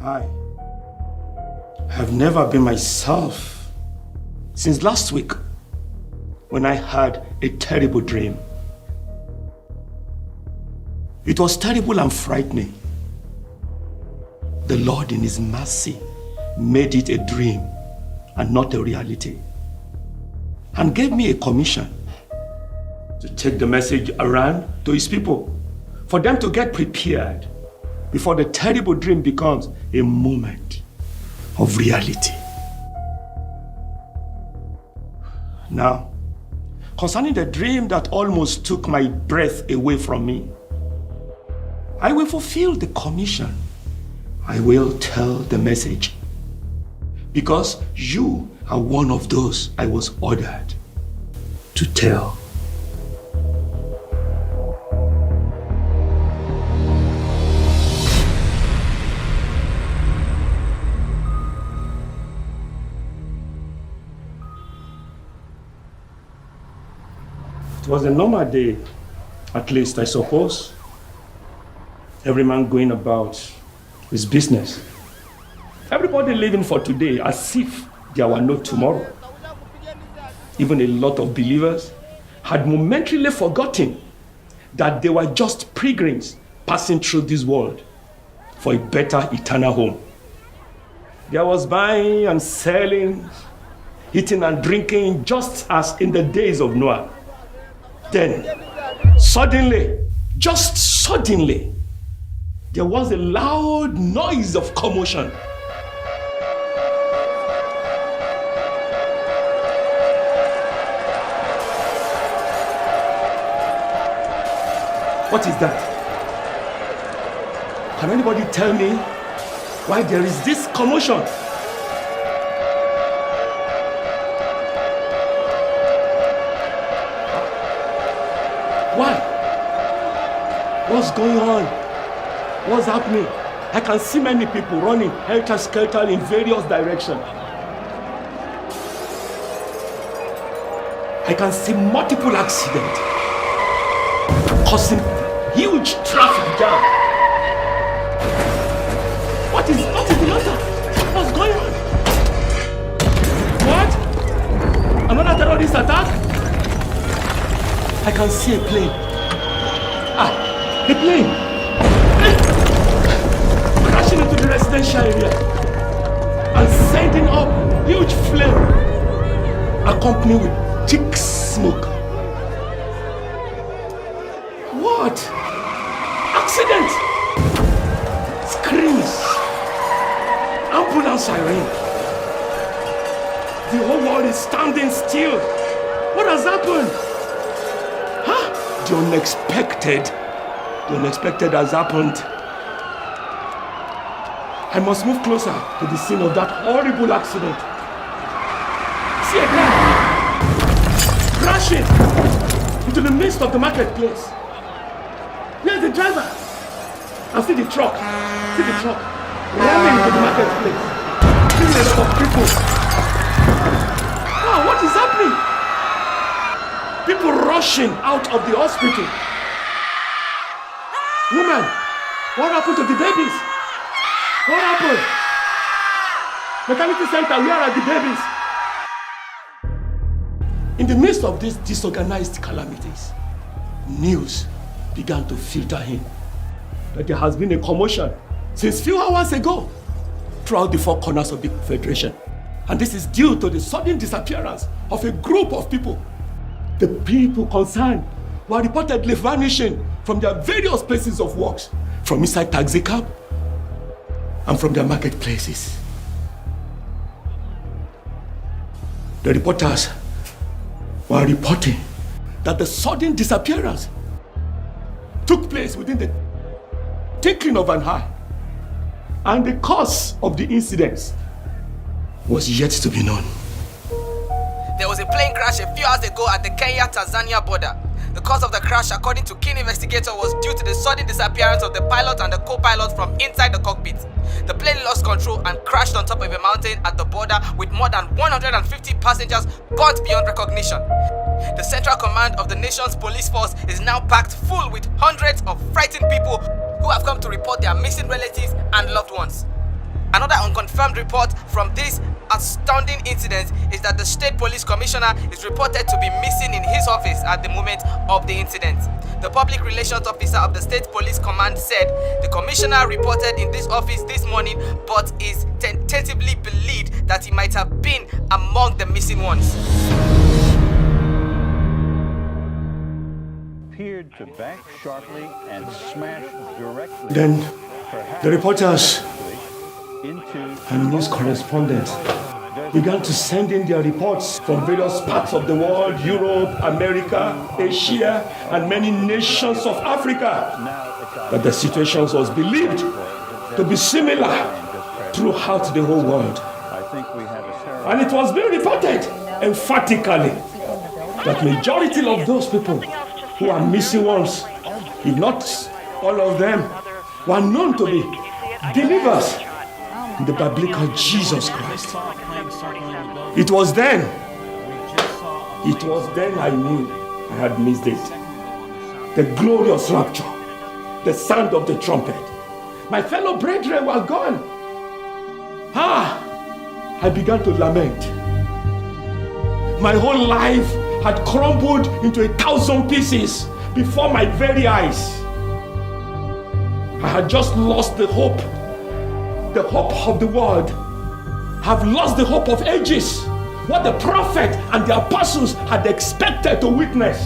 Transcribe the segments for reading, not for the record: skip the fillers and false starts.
I have never been myself since last week when I had a terrible dream. It was terrible and frightening. The Lord in His mercy made it a dream and not a reality, and gave me a commission to take the message around to His people for them to get prepared before the terrible dream becomes a moment of reality. Now, concerning the dream that almost took my breath away from me, I will fulfill the commission. I will tell the message, because you are one of those I was ordered to tell. It was a normal day, at least I suppose. Every man going about his business. Everybody living for today as if there were no tomorrow. Even a lot of believers had momentarily forgotten that they were just pilgrims passing through this world for a better eternal home. There was buying and selling, eating and drinking just as in the days of Noah. Then, suddenly, just suddenly, there was a loud noise of commotion. What is that? Can anybody tell me why there is this commotion? Why? What's going on? What's happening? I can see many people running helter-skelter in various directions. I can see multiple accidents causing huge traffic jam. What is the matter? What's going on? What? Another terrorist attack? I can see a plane. A plane! Crashing into the residential area and sending up huge flame accompanied with thick smoke. What? Accident! Screams! Ambulance siren! The whole world is standing still. What has happened? The unexpected has happened. I must move closer to the scene of that horrible accident. See a car crashing into the midst of the marketplace. Where's the driver? I see the truck. Ramming into the marketplace. Killing a lot of people. Wow, what is happening? People rushing out of the hospital. Woman, what happened to the babies? What happened? Maternity center, where are the babies? In the midst of these disorganized calamities, news began to filter in that there has been a commotion since few hours ago throughout the four corners of the Federation. And this is due to the sudden disappearance of a group of people. The people concerned were reportedly vanishing from their various places of work, from inside taxi cab and from their marketplaces. The reporters were reporting that the sudden disappearance took place within the twinkling of an eye, and the cause of the incidents was yet to be known. There was a plane crash a few hours ago at the Kenya-Tanzania border. The cause of the crash, according to keen investigators, was due to the sudden disappearance of the pilot and the co-pilot from inside the cockpit. The plane lost control and crashed on top of a mountain at the border with more than 150 passengers burnt beyond recognition. The central command of the nation's police force is now packed full with hundreds of frightened people who have come to report their missing relatives and loved ones. Another unconfirmed report from this astounding incident is that the State Police Commissioner is reported to be missing in his office at the moment of the incident. The public relations officer of the State Police Command said the commissioner reported in this office this morning, but is tentatively believed that he might have been among the missing ones. Appeared to bank sharply and smash directly. Then the reporters and news correspondents began to send in their reports from various parts of the world, Europe, America, Asia, and many nations of Africa, that the situation was believed to be similar throughout the whole world. And it was being reported emphatically that majority of those people who are missing ones, if not all of them, were known to be believers in the biblical Jesus Christ. It was then I knew I had missed it. The glorious rapture, the sound of the trumpet. My fellow brethren were gone. I began to lament. My whole life had crumbled into 1,000 pieces before my very eyes. I had just lost the hope of the world. Have lost the hope of ages, what the prophet and the apostles had expected to witness.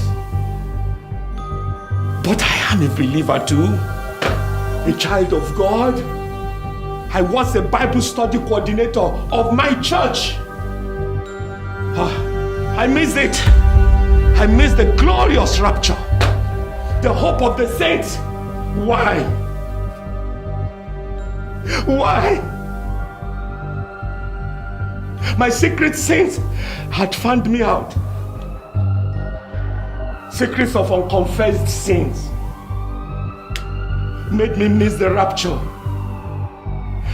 But I am a believer too, a child of God. I was a Bible study coordinator of my church. I missed it. I missed the glorious rapture, the hope of the saints. Why? Why? My secret sins had found me out. Secrets of unconfessed sins made me miss the rapture.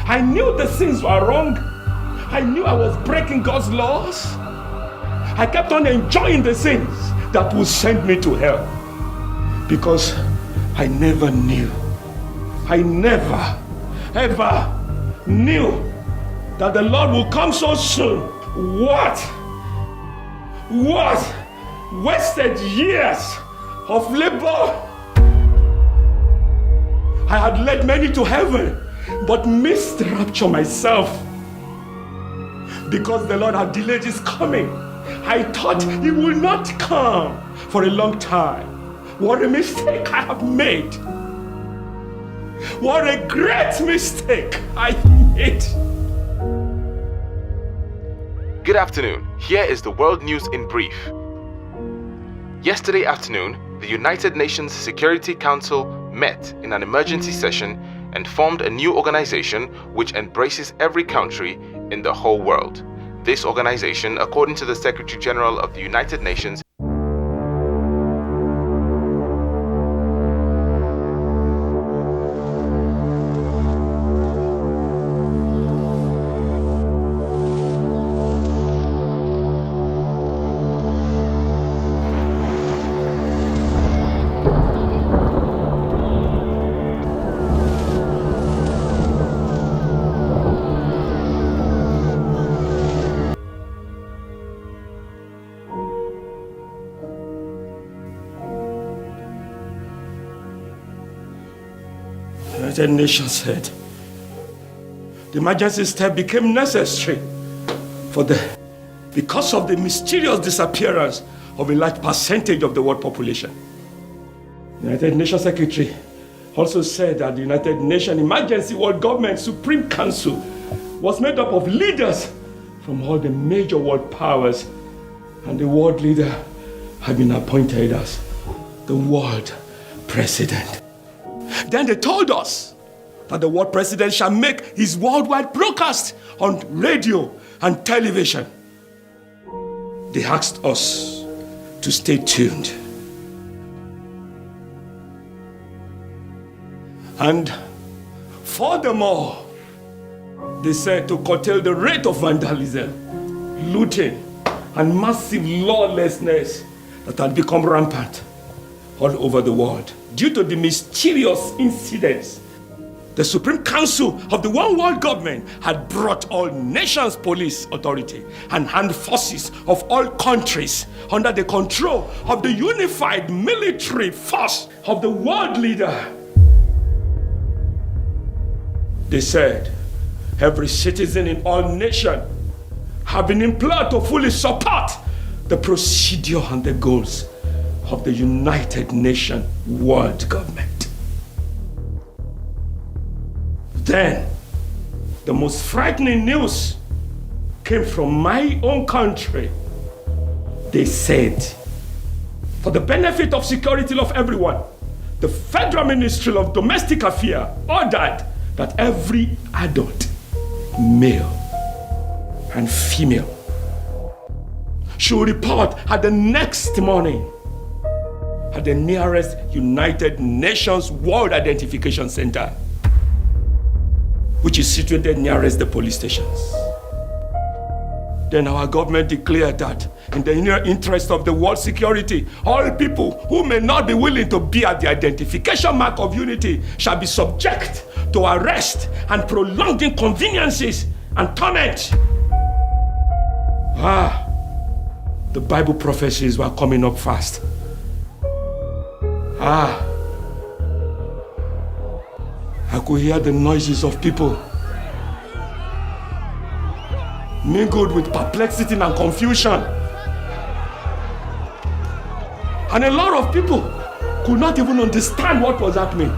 I knew the sins were wrong. I knew I was breaking God's laws. I kept on enjoying the sins that would send me to hell, because I never knew. I never, ever knew that the Lord will come so soon. What wasted years of labor? I had led many to heaven, but missed the rapture myself, because the Lord had delayed his coming. I thought he would not come for a long time. What a mistake I have made. What a great mistake I made. Good afternoon. Here is the world news in brief. Yesterday afternoon, the United Nations Security Council met in an emergency session and formed a new organization which embraces every country in the whole world. This organization, according to the Secretary General of the United Nations, The United Nations said the emergency step became necessary because of the mysterious disappearance of a large percentage of the world population. The United Nations Secretary also said that the United Nations Emergency World Government Supreme Council was made up of leaders from all the major world powers, and the world leader had been appointed as the world president. Then they told us that the world president shall make his worldwide broadcast on radio and television. They asked us to stay tuned. And furthermore, they said to curtail the rate of vandalism, looting, and massive lawlessness that had become rampant all over the world due to the mysterious incidents The Supreme Council of the One World Government had brought all nations' police authority and armed forces of all countries under the control of the unified military force of the world leader. They said every citizen in all nations have been implored to fully support the procedure and the goals of the United Nations World Government. Then, the most frightening news came from my own country. They said, for the benefit of security of everyone, the Federal Ministry of Domestic Affairs ordered that every adult, male and female, should report at the next morning at the nearest United Nations World Identification Center, which is situated nearest the police stations. Then our government declared that in the inner interest of the world security, all people who may not be willing to bear the identification mark of unity shall be subject to arrest and prolonged inconveniences and torment. The Bible prophecies were coming up fast. I could hear the noises of people mingled with perplexity and confusion. And a lot of people could not even understand what was happening.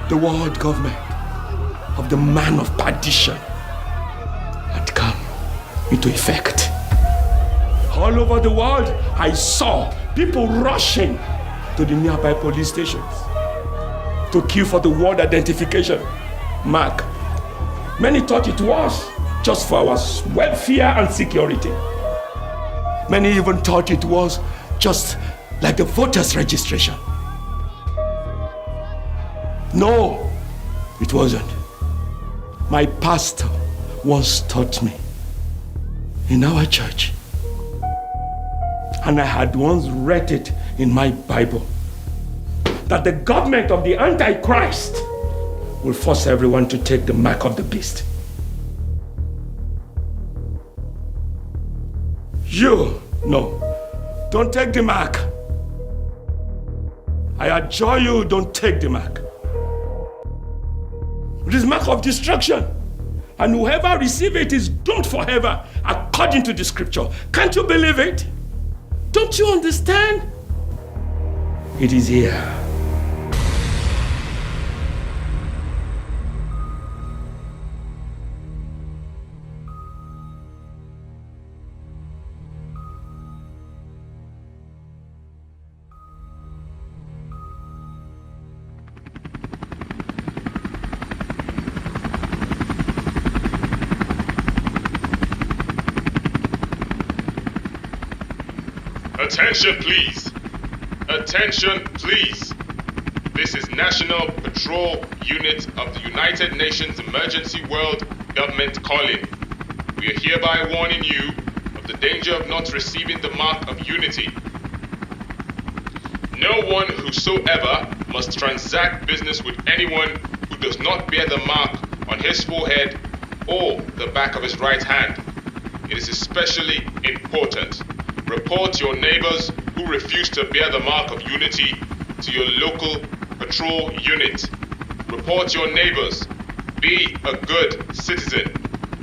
The world government of the man of perdition had come into effect. All over the world, I saw people rushing to the nearby police stations to queue for the world identification mark. Many thought it was just for our welfare and security. Many even thought it was just like the voters' registration. No, it wasn't. My pastor once taught me in our church, and I had once read it in my Bible, that the government of the Antichrist will force everyone to take the mark of the beast. No, don't take the mark. I adjure you, don't take the mark. It is mark of destruction, and whoever receives it is doomed forever, according to the scripture. Can't you believe it? Don't you understand? It is here. Attention please. Attention please. This is National Patrol Unit of the United Nations Emergency World Government calling. We are hereby warning you of the danger of not receiving the mark of unity. No one whosoever must transact business with anyone who does not bear the mark on his forehead or the back of his right hand. It is especially important. Report your neighbors who refuse to bear the mark of unity to your local patrol unit. Report your neighbors. Be a good citizen.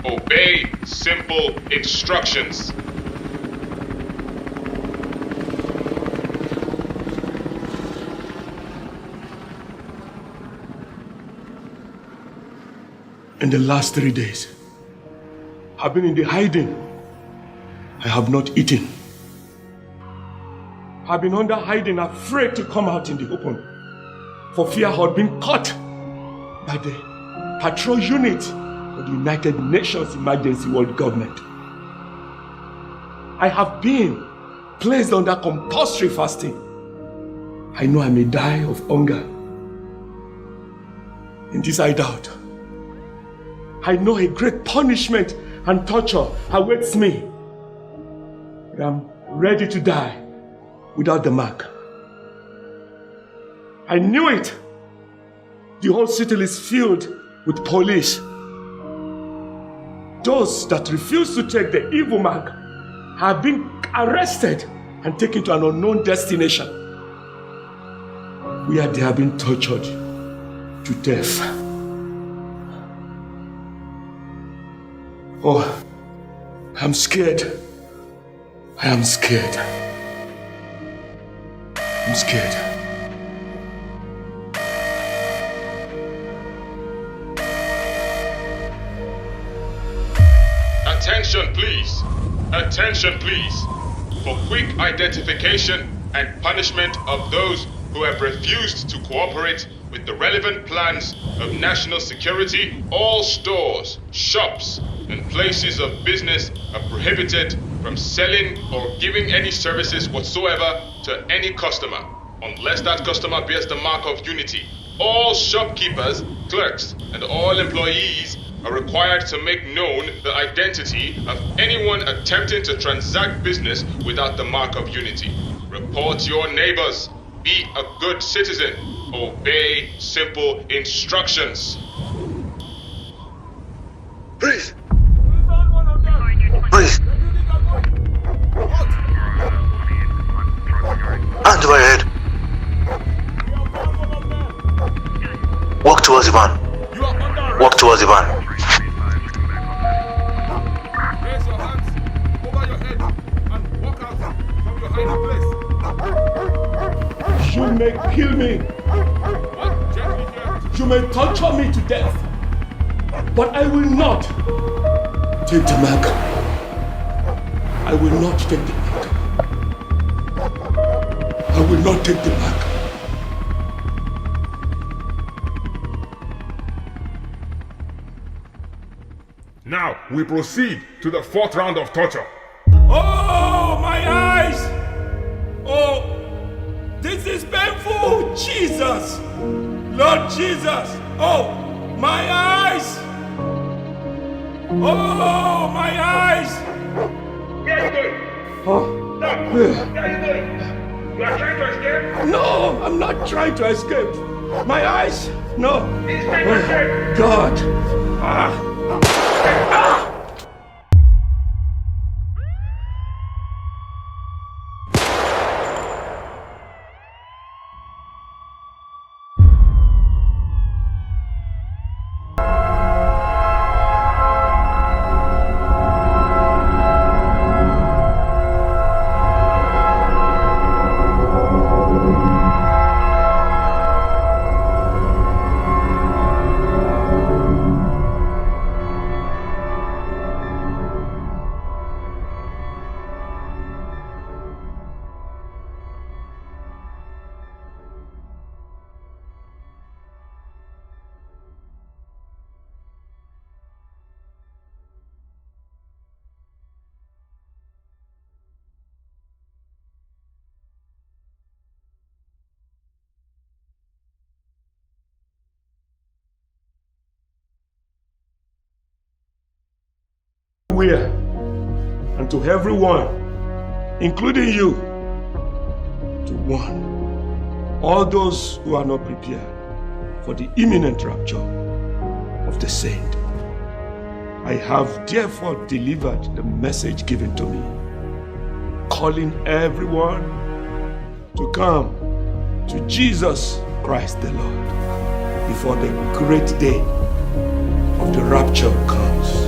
Obey simple instructions. In the last 3 days, I've been in the hiding. I have not eaten. I've been under hiding, afraid to come out in the open, for fear I had been caught by the patrol unit of the United Nations Emergency World Government. I have been placed under compulsory fasting. I know I may die of hunger. In this hideout, I know a great punishment and torture awaits me. I am ready to die without the mark. I knew it The whole city is filled with police. Those that refuse to take the evil mark have been arrested and taken to an unknown destination, where they have been tortured to death. Oh, I'm scared. I am scared. I'm scared. Attention please. Attention please. For quick identification and punishment of those who have refused to cooperate with the relevant plans of national security, all stores, shops, and places of business are prohibited from selling or giving any services whatsoever to any customer, unless that customer bears the mark of unity. All shopkeepers, clerks, and all employees are required to make known the identity of anyone attempting to transact business without the mark of unity. Report your neighbors. Be a good citizen. Obey simple instructions. Please. Please. Hand to my head. Walk towards the van. Walk towards the van. Raise your hands over your head and walk out from your hiding place. You may kill me. What? Gently here. You may torture me to death. But I will not take the mark. I will not take the mark. I will not take the mark. Now, we proceed to the fourth round of torture. Oh, my eyes! Oh, this is painful! Oh, Jesus! Lord Jesus! Oh, my eyes! Oh, my eyes! Where are you going? Oh, Stop! Where are you going? You are trying to escape? no, I'm not trying to escape. My eyes? No. He's trying to escape! God! Ah! Where? And to everyone, including you, to one, all those who are not prepared for the imminent rapture of the saint. I have therefore delivered the message given to me, calling everyone to come to Jesus Christ the Lord before the great day of the rapture comes.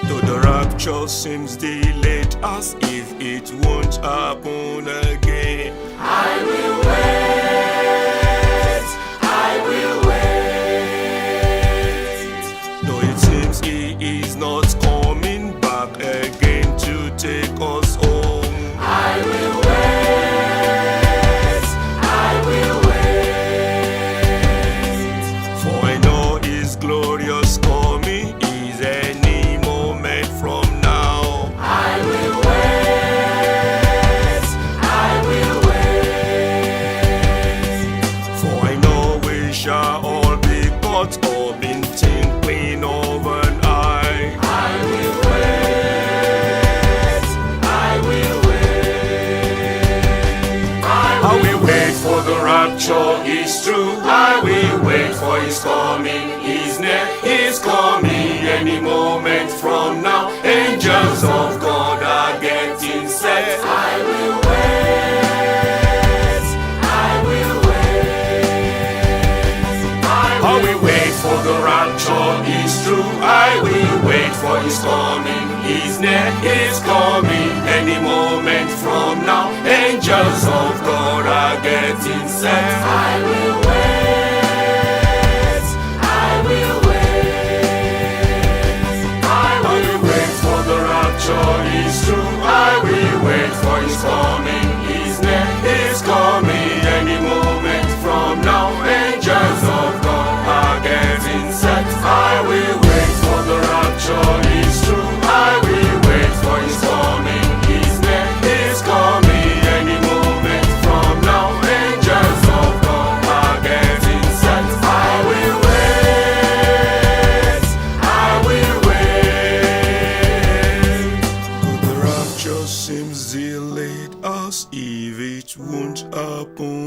Though the rapture seems delayed, as if it won't happen again, I will wait, I will wait. though it seems he is not coming back again to take us home, I will wait, I will wait. for I know his glorious coming is any moment from now. I rapture is true, I will wait for his coming. He's near, he's coming any moment from now. Angels of God are getting set. I will wait. I will wait. I will wait for the rapture is true. I will wait for his coming. He's near, he's coming any moment from now. Angels of God are getting set. I will wait. I will wait. I will wait for the rapture is true. I will wait for his coming. He's near, he's coming any moment from now. Angels of God are getting set. I will wait for the rapture is true. I will wait for his coming. He's near, he's coming any moment from now. Angels of God are getting set. I will wait. I will wait. The rapture seems delayed as if it won't happen.